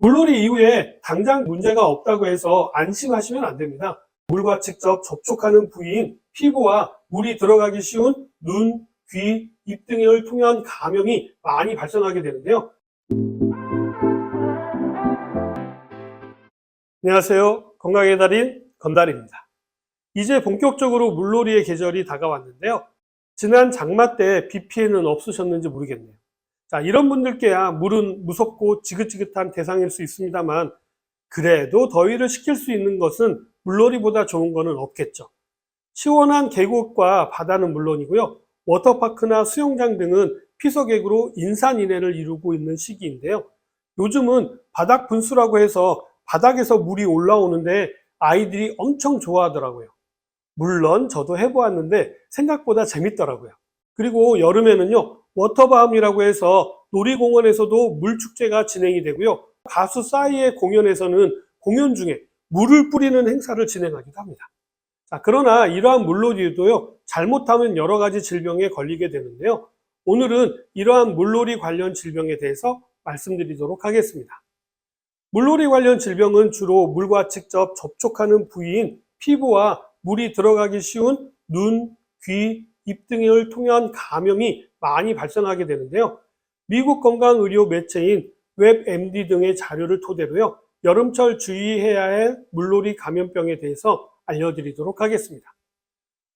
물놀이 이후에 당장 문제가 없다고 해서 안심하시면 안 됩니다. 물과 직접 접촉하는 부위인 피부와 물이 들어가기 쉬운 눈, 귀, 입 등을 통한 감염이 많이 발생하게 되는데요. 안녕하세요. 건강의 달인 건달입니다. 이제 본격적으로 물놀이의 계절이 다가왔는데요. 지난 장마 때 비 피해는 없으셨는지 모르겠네요. 자, 이런 분들께야 물은 무섭고 지긋지긋한 대상일 수 있습니다만 그래도 더위를 식힐 수 있는 것은 물놀이보다 좋은 것은 없겠죠. 시원한 계곡과 바다는 물론이고요. 워터파크나 수영장 등은 피서객으로 인산인해를 이루고 있는 시기인데요. 요즘은 바닥 분수라고 해서 바닥에서 물이 올라오는데 아이들이 엄청 좋아하더라고요. 물론 저도 해보았는데 생각보다 재밌더라고요. 그리고 여름에는요, 워터밤이라고 해서 놀이공원에서도 물축제가 진행이 되고요. 가수 싸이의 공연에서는 공연 중에 물을 뿌리는 행사를 진행하기도 합니다. 자, 그러나 이러한 물놀이도요, 잘못하면 여러 가지 질병에 걸리게 되는데요. 오늘은 이러한 물놀이 관련 질병에 대해서 말씀드리도록 하겠습니다. 물놀이 관련 질병은 주로 물과 직접 접촉하는 부위인 피부와 물이 들어가기 쉬운 눈, 귀, 입 등을 통한 감염이 많이 발생하게 되는데요. 미국 건강의료 매체인 웹MD 등의 자료를 토대로요, 여름철 주의해야 할 물놀이 감염병에 대해서 알려드리도록 하겠습니다.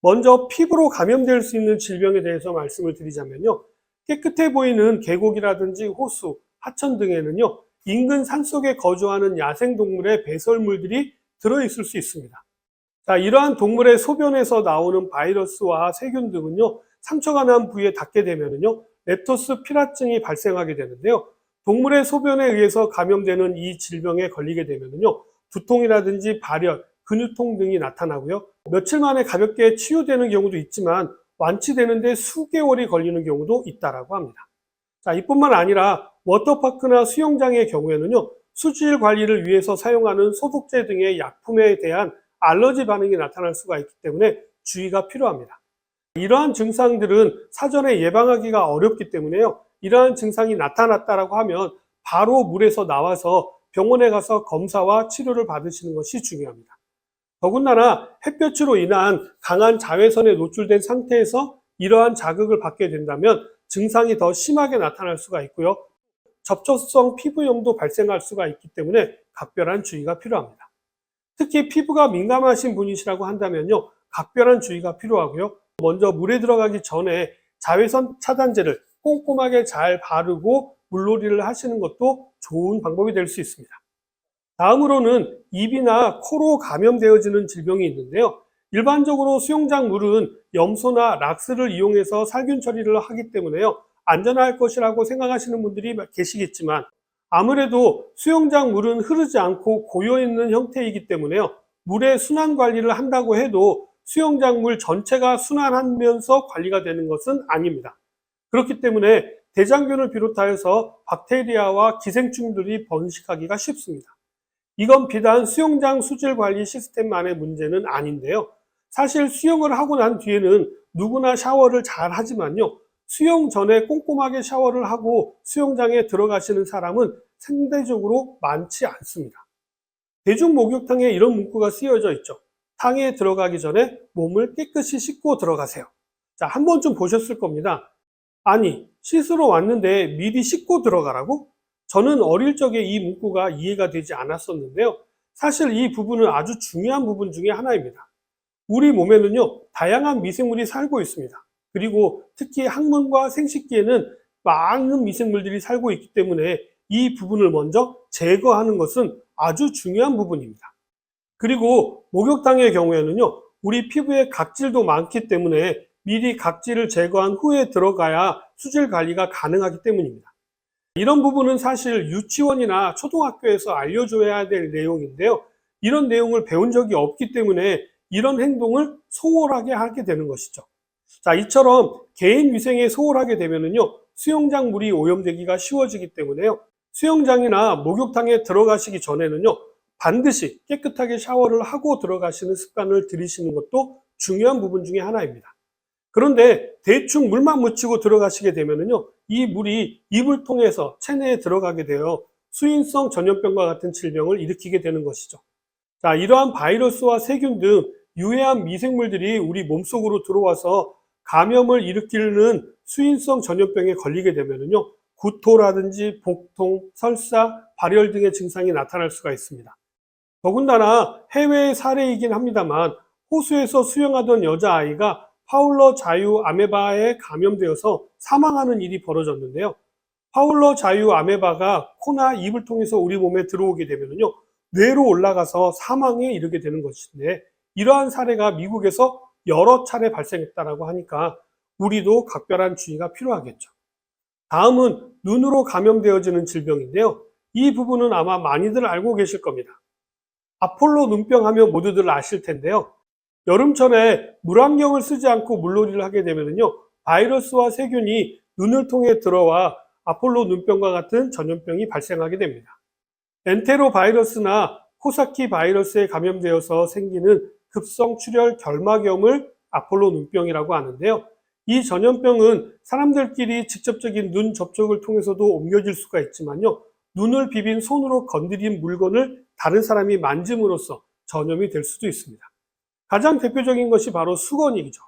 먼저 피부로 감염될 수 있는 질병에 대해서 말씀을 드리자면요. 깨끗해 보이는 계곡이라든지 호수, 하천 등에는요, 인근 산속에 거주하는 야생동물의 배설물들이 들어있을 수 있습니다. 자, 이러한 동물의 소변에서 나오는 바이러스와 세균 등은요, 상처가 난 부위에 닿게 되면요, 렙토스피라증이 발생하게 되는데요. 동물의 소변에 의해서 감염되는 이 질병에 걸리게 되면요, 두통이라든지 발열, 근육통 등이 나타나고요. 며칠 만에 가볍게 치유되는 경우도 있지만 완치되는데 수개월이 걸리는 경우도 있다라고 합니다. 자, 이뿐만 아니라 워터파크나 수영장의 경우에는요, 수질 관리를 위해서 사용하는 소독제 등의 약품에 대한 알러지 반응이 나타날 수가 있기 때문에 주의가 필요합니다. 이러한 증상들은 사전에 예방하기가 어렵기 때문에요. 이러한 증상이 나타났다라고 하면 바로 물에서 나와서 병원에 가서 검사와 치료를 받으시는 것이 중요합니다. 더군다나 햇볕으로 인한 강한 자외선에 노출된 상태에서 이러한 자극을 받게 된다면 증상이 더 심하게 나타날 수가 있고요. 접촉성 피부염도 발생할 수가 있기 때문에 각별한 주의가 필요합니다. 특히 피부가 민감하신 분이시라고 한다면요, 각별한 주의가 필요하고요. 먼저 물에 들어가기 전에 자외선 차단제를 꼼꼼하게 잘 바르고 물놀이를 하시는 것도 좋은 방법이 될 수 있습니다. 다음으로는 입이나 코로 감염되어지는 질병이 있는데요. 일반적으로 수영장 물은 염소나 락스를 이용해서 살균 처리를 하기 때문에요, 안전할 것이라고 생각하시는 분들이 계시겠지만 아무래도 수영장 물은 흐르지 않고 고여있는 형태이기 때문에요, 물의 순환 관리를 한다고 해도 수영장 물 전체가 순환하면서 관리가 되는 것은 아닙니다. 그렇기 때문에 대장균을 비롯하여서 박테리아와 기생충들이 번식하기가 쉽습니다. 이건 비단 수영장 수질 관리 시스템만의 문제는 아닌데요. 사실 수영을 하고 난 뒤에는 누구나 샤워를 잘 하지만요, 수영 전에 꼼꼼하게 샤워를 하고 수영장에 들어가시는 사람은 상대적으로 많지 않습니다. 대중 목욕탕에 이런 문구가 쓰여져 있죠. 탕에 들어가기 전에 몸을 깨끗이 씻고 들어가세요. 자, 한 번쯤 보셨을 겁니다. 아니, 씻으러 왔는데 미리 씻고 들어가라고? 저는 어릴 적에 이 문구가 이해가 되지 않았었는데요. 사실 이 부분은 아주 중요한 부분 중에 하나입니다. 우리 몸에는요, 다양한 미생물이 살고 있습니다. 그리고 특히 항문과 생식기에는 많은 미생물들이 살고 있기 때문에 이 부분을 먼저 제거하는 것은 아주 중요한 부분입니다. 그리고 목욕탕의 경우에는요, 우리 피부에 각질도 많기 때문에 미리 각질을 제거한 후에 들어가야 수질 관리가 가능하기 때문입니다. 이런 부분은 사실 유치원이나 초등학교에서 알려줘야 될 내용인데요. 이런 내용을 배운 적이 없기 때문에 이런 행동을 소홀하게 하게 되는 것이죠. 자, 이처럼 개인 위생에 소홀하게 되면요, 수영장 물이 오염되기가 쉬워지기 때문에요. 수영장이나 목욕탕에 들어가시기 전에는요, 반드시 깨끗하게 샤워를 하고 들어가시는 습관을 들이시는 것도 중요한 부분 중에 하나입니다. 그런데 대충 물만 묻히고 들어가시게 되면요, 이 물이 입을 통해서 체내에 들어가게 되어 수인성 전염병과 같은 질병을 일으키게 되는 것이죠. 자, 이러한 바이러스와 세균 등 유해한 미생물들이 우리 몸속으로 들어와서 감염을 일으키는 수인성 전염병에 걸리게 되면요, 구토라든지 복통, 설사, 발열 등의 증상이 나타날 수가 있습니다. 더군다나 해외의 사례이긴 합니다만 호수에서 수영하던 여자아이가 파울러 자유 아메바에 감염되어서 사망하는 일이 벌어졌는데요. 파울러 자유 아메바가 코나 입을 통해서 우리 몸에 들어오게 되면요, 뇌로 올라가서 사망에 이르게 되는 것인데, 이러한 사례가 미국에서 여러 차례 발생했다라고 하니까 우리도 각별한 주의가 필요하겠죠. 다음은 눈으로 감염되어지는 질병인데요. 이 부분은 아마 많이들 알고 계실 겁니다. 아폴로 눈병 하면 모두들 아실 텐데요. 여름철에 물안경을 쓰지 않고 물놀이를 하게 되면요, 바이러스와 세균이 눈을 통해 들어와 아폴로 눈병과 같은 전염병이 발생하게 됩니다. 엔테로 바이러스나 코사키 바이러스에 감염되어서 생기는 급성 출혈 결막염을 아폴로 눈병이라고 하는데요. 이 전염병은 사람들끼리 직접적인 눈 접촉을 통해서도 옮겨질 수가 있지만요, 눈을 비빈 손으로 건드린 물건을 다른 사람이 만짐으로써 전염이 될 수도 있습니다. 가장 대표적인 것이 바로 수건이죠.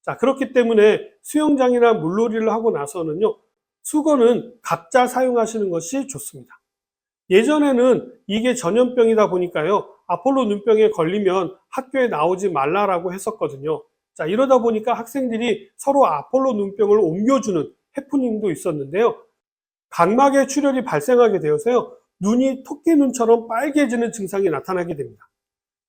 자, 그렇기 때문에 수영장이나 물놀이를 하고 나서는요, 수건은 각자 사용하시는 것이 좋습니다. 예전에는 이게 전염병이다 보니까요, 아폴로 눈병에 걸리면 학교에 나오지 말라라고 했었거든요. 자, 이러다 보니까 학생들이 서로 아폴로 눈병을 옮겨주는 해프닝도 있었는데요. 각막에 출혈이 발생하게 되어서요, 눈이 토끼 눈처럼 빨개지는 증상이 나타나게 됩니다.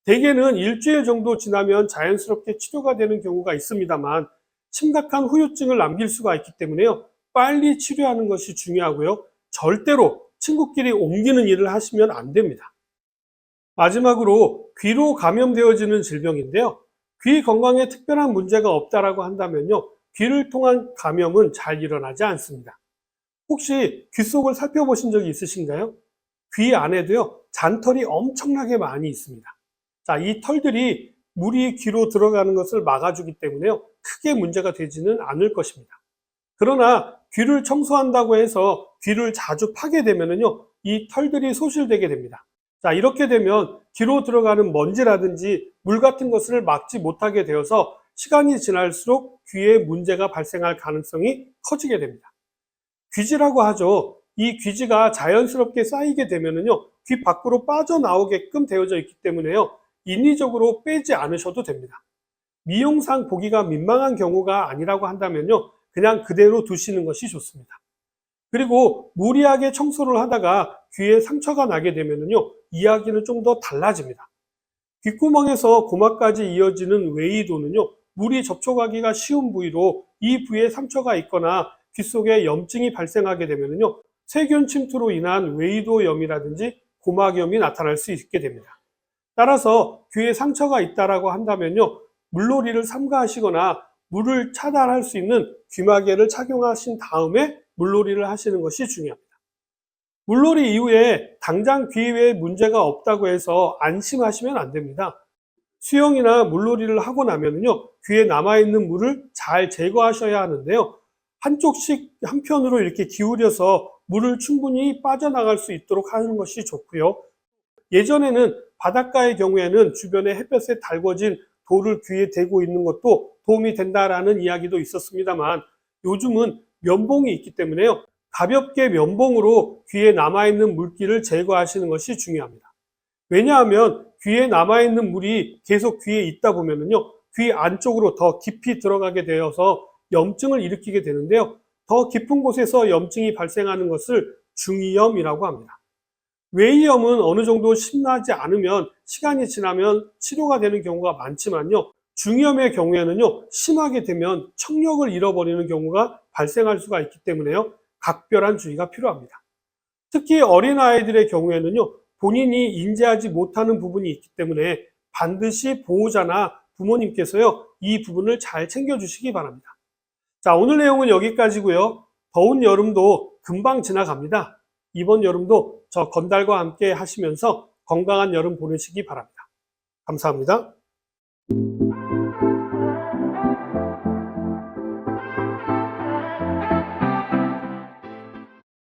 대개는 일주일 정도 지나면 자연스럽게 치료가 되는 경우가 있습니다만 심각한 후유증을 남길 수가 있기 때문에요, 빨리 치료하는 것이 중요하고요, 절대로 친구끼리 옮기는 일을 하시면 안 됩니다. 마지막으로 귀로 감염되어지는 질병인데요. 귀 건강에 특별한 문제가 없다라고 한다면요, 귀를 통한 감염은 잘 일어나지 않습니다. 혹시 귀 속을 살펴보신 적이 있으신가요? 귀 안에도요, 잔털이 엄청나게 많이 있습니다. 자, 이 털들이 물이 귀로 들어가는 것을 막아주기 때문에요, 크게 문제가 되지는 않을 것입니다. 그러나 귀를 청소한다고 해서 귀를 자주 파게 되면요, 이 털들이 소실되게 됩니다. 자, 이렇게 되면 귀로 들어가는 먼지라든지 물 같은 것을 막지 못하게 되어서 시간이 지날수록 귀에 문제가 발생할 가능성이 커지게 됩니다. 귀지라고 하죠. 이 귀지가 자연스럽게 쌓이게 되면요, 귀 밖으로 빠져나오게끔 되어져 있기 때문에요, 인위적으로 빼지 않으셔도 됩니다. 미용상 보기가 민망한 경우가 아니라고 한다면요, 그냥 그대로 두시는 것이 좋습니다. 그리고 무리하게 청소를 하다가 귀에 상처가 나게 되면요, 이야기는 좀 더 달라집니다. 귓구멍에서 고막까지 이어지는 웨이도는요, 물이 접촉하기가 쉬운 부위로 이 부위에 상처가 있거나 귀 속에 염증이 발생하게 되면요, 세균 침투로 인한 웨이도염이라든지 고막염이 나타날 수 있게 됩니다. 따라서 귀에 상처가 있다라고 한다면요, 물놀이를 삼가하시거나 물을 차단할 수 있는 귀마개를 착용하신 다음에 물놀이를 하시는 것이 중요합니다. 물놀이 이후에 당장 귀에 문제가 없다고 해서 안심하시면 안 됩니다. 수영이나 물놀이를 하고 나면요, 귀에 남아있는 물을 잘 제거하셔야 하는데요, 한쪽씩 한편으로 이렇게 기울여서 물을 충분히 빠져나갈 수 있도록 하는 것이 좋고요. 예전에는 바닷가의 경우에는 주변에 햇볕에 달궈진 돌을 귀에 대고 있는 것도 도움이 된다라는 이야기도 있었습니다만 요즘은 면봉이 있기 때문에요, 가볍게 면봉으로 귀에 남아있는 물기를 제거하시는 것이 중요합니다. 왜냐하면 귀에 남아있는 물이 계속 귀에 있다 보면요, 귀 안쪽으로 더 깊이 들어가게 되어서 염증을 일으키게 되는데요, 더 깊은 곳에서 염증이 발생하는 것을 중이염이라고 합니다. 외이염은 어느 정도 심하지 않으면 시간이 지나면 치료가 되는 경우가 많지만요, 중이염의 경우에는요, 심하게 되면 청력을 잃어버리는 경우가 발생할 수가 있기 때문에요, 각별한 주의가 필요합니다. 특히 어린아이들의 경우에는요, 본인이 인지하지 못하는 부분이 있기 때문에 반드시 보호자나 부모님께서요, 이 부분을 잘 챙겨주시기 바랍니다. 자, 오늘 내용은 여기까지고요. 더운 여름도 금방 지나갑니다. 이번 여름도 저 건달과 함께 하시면서 건강한 여름 보내시기 바랍니다. 감사합니다.